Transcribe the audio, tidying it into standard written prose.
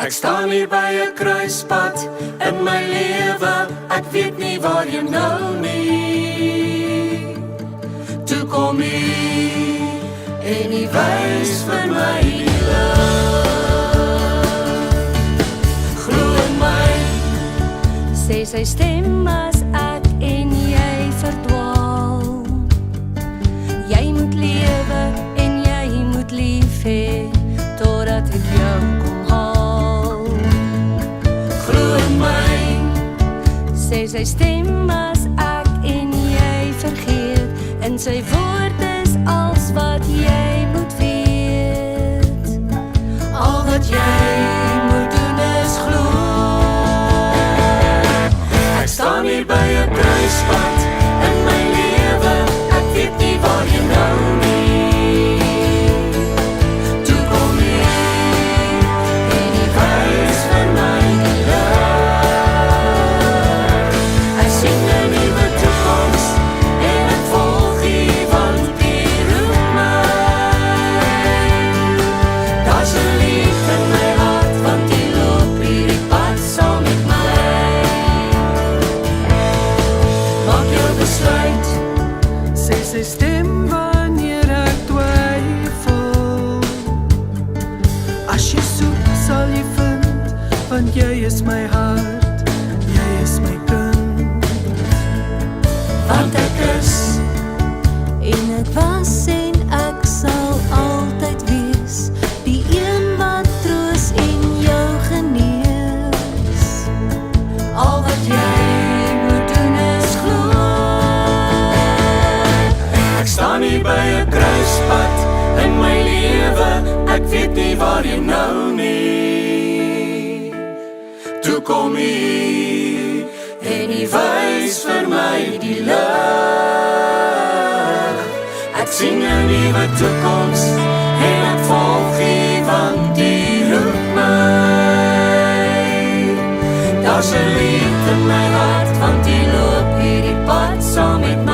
Ek staan hier by 'n kruispunt in my lewe, ek weet nie waarheen nou nie. Toe kom U en U wys vir my die lig. Glo in my, sê sy stem as ek en jy verdwaal. Jy moet lewe en jy moet lief hê, totdat ek jou kom haal. glo in my, Sê sy stem as ek en jy vergeet, en sy woord is als wat jy moet weet. al wat jy moet doen is glo. Ek staan hier by 'n kruispunt in my lewe, ek weet nie waarheen nou nie. Toe kom U en U wys vir my die lig. Ek sien 'n nuwe toekoms en ek volg U want U roep my. Daar's 'n liefde in my hart want U loop hierdie pad saam met my. Maak jou besluit, Sê sy stem wanneer ek twyfel. As jy soek sal jy vind, want jy is my hart, jy is my kind. want ek is En ek was en ek sal altyd wees, die een wat troos en jou genees. al wat jy moet doen is glo. Ek staan hier by 'n kruispunt in my lewe, ek weet nie waarheen nou nie. Toe kom U en U wys vir my die lig. Ek sien 'n nuwe toekoms en ek volg U want U roep my. Daar's 'n liefde in my hart want U loop hierdie pad saam met my.